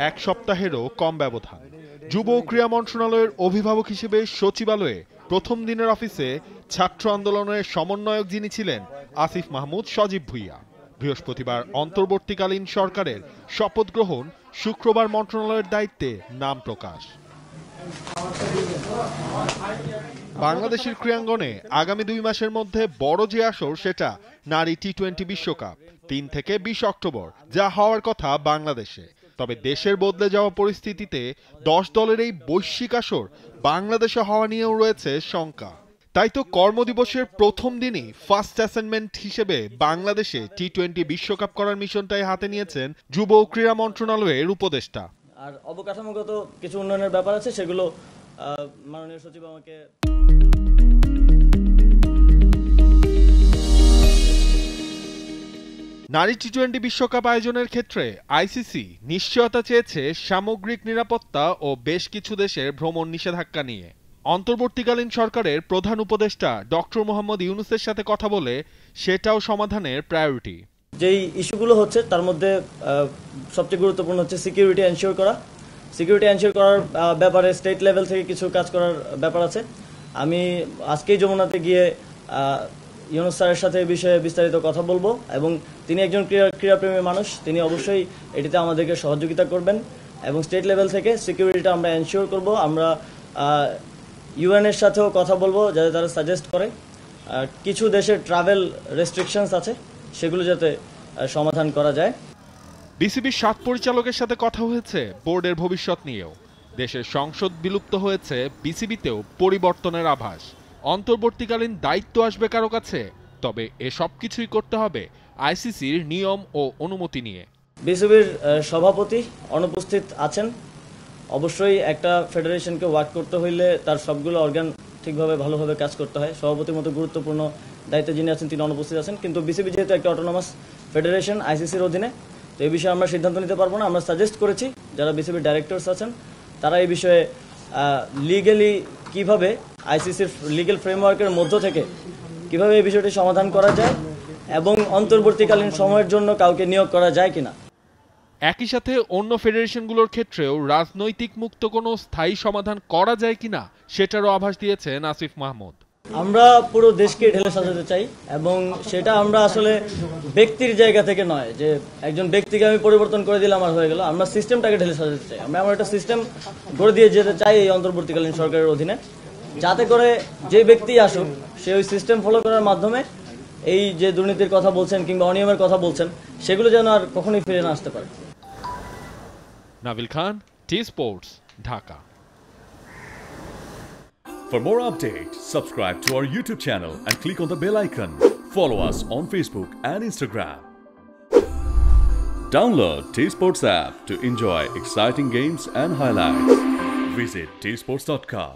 এক সপ্তাহেরও কম ব্যবধান। যুব ও ক্রীড়া মন্ত্রণালয়ের অভিভাবক হিসেবে সচিবালয়ে প্রথম দিনের অফিসে ছাত্র আন্দোলনের সমন্বয়ক যিনি ছিলেন আসিফ মাহমুদ সজীব ভুঁইয়া। বৃহস্পতিবার অন্তর্বর্তীকালীন সরকারের শপথ গ্রহণ, শুক্রবার মন্ত্রণালয়ের দায়িত্বে নাম প্রকাশ। বাংলাদেশের ক্রীড়াঙ্গনে আগামী 2 মাসের মধ্যে বড় যে আসর সেটা নারী টি-20 বিশ্বকাপ 3 থেকে 20 অক্টোবর, যা হওয়ার কথা বাংলাদেশে। তবে দেশের বদলে যাওয়া পরিস্থিতিতে 10 দলের এই বৈশ্বিক আসর বাংলাদেশে হওয়া নিয়েও রয়েছে শঙ্কা। তাই তো কর্মদিবসের প্রথম দিনই ফার্স্ট অ্যাসাইনমেন্ট হিসেবে বাংলাদেশে টি-20 বিশ্বকাপ করার মিশনটাই হাতে নিয়েছেন যুব ও ক্রীড়া মন্ত্রণালয়ের উপদেষ্টা। আর অবকাঠামোগত কিছু উন্নয়নের ব্যাপার আছে, সেগুলো মাননীয় সচিব আমাকে। নারী টি-20 বিশ্বকাপ আয়োজনের ক্ষেত্রে আইসিসি নিশ্চয়তা চেয়েছে সামগ্রিক নিরাপত্তা ও বেশ কিছু দেশের ভ্রমণ নিষেধাজ্ঞা নিয়ে। অন্তর্বর্তীকালীন সরকারের প্রধান উপদেষ্টা ডক্টর মোহাম্মদ ইউনূসের সাথে কথা বলে সেটাও সমাধানের প্রায়োরিটি। যেই ইস্যুগুলো হচ্ছে তার মধ্যে সবচেয়ে গুরুত্বপূর্ণ হচ্ছে সিকিউরিটি এনশিওর করা। সিকিউরিটি এনশিওর করার ব্যাপারে স্টেট লেভেল থেকে কিছু কাজ করার ব্যাপার আছে। আমি আজকেই যমুনাতে গিয়ে ইউনূস স্যারের সাথে এই বিষয়ে বিস্তারিত কথা বলবো, এবং তিনি একজন ক্রীড়াপ্রেমী মানুষ, তিনি অবশ্যই এটিতে আমাদেরকে সহযোগিতা করবেন, এবং স্টেট লেভেল থেকে সিকিউরিটিটা আমরা এনশিওর করব। আমরা ইউএনের সাথেও কথা বলবো যাতে তারা সাজেস্ট করে কিছু দেশের ট্রাভেল রেস্ট্রিকশনস আছে সেগুলো যাতে সমাধান করা যায়। বিসিবির 7 পরিচালকের সাথে কথা হয়েছে বোর্ডের ভবিষ্যৎ নিয়েও। দেশের সংসদ বিলুপ্ত হয়েছে, বিসিবিতেও পরিবর্তনের আভাস। অন্তর্বর্তীকালীন দায়িত্ব আসবে কারো কাছে, তবে এসব কিছুই করতে হবে আইসিসির নিয়ম ও অনুমতি নিয়ে। বিসিবির সভাপতি অনুপস্থিত আছেন। অবশ্যই একটা ফেডারেশনকে ওয়ার্ক করতে হইলে তার সবগুলো অর্গান ঠিকভাবে ভালোভাবে কাজ করতে হয়। সভাপতির মতো গুরুত্বপূর্ণ দায়িত্বে যিনি আছেন তিনি অনুপস্থিত আছেন, কিন্তু বিসিবি যেহেতু একটা অটোনমাস ফেডারেশন আইসিসির অধীনে, তো এই বিষয়ে আমরা সিদ্ধান্ত নিতে পারবো না। আমরা সাজেস্ট করেছি যারা বিসিবির ডাইরেক্টরস আছেন তারা এই বিষয়ে লিগ্যালি কিভাবে আইসিসির লিগ্যাল ফ্রেমওয়ার্কের মধ্য থেকে কিভাবে এই বিষয়টি সমাধান করা যায় এবং অন্তর্বর্তীকালীন সময়ের জন্য কাউকে নিয়োগ করা যায় কিনা। একই সাথে অন্য ফেডারেশনগুলোর ক্ষেত্রেও রাজনৈতিক মুক্ত কোনো স্থায়ী সমাধান করা যায় কিনা সেটারও আভাস দিয়েছেন আসিফ মাহমুদ। আমরা পুরো দেশকে ঢেলে সাজাতে চাই, এবং সেটা আমরা আসলে ব্যক্তির জায়গা থেকে নয় যে একজন ব্যক্তিকে আমি পরিবর্তন করে দিলাম আর হয়ে গেল। আমরা সিস্টেমটাকে ঢেলে সাজাতে চাই। আমরা একটা সিস্টেম গড়ে দিয়ে যেতে চাই এই অন্তর্বর্তীকালীন সরকারের অধীনে, যাতে করে যে ব্যক্তি আসুক সে ওই সিস্টেম ফলো করার মাধ্যমে এই যে দুর্নীতির কথা বলছেন কিংবা অনিয়মের কথা বলছেন সেগুলো যেন আর কখনোই ফিরে না আসতে পারে। Nabil Khan, T sports, Dhaka. For more updates, subscribe to our YouTube channel and click on the bell icon. Follow us on Facebook and Instagram. Download T-Sports app to enjoy exciting games and highlights. Visit tsports.com.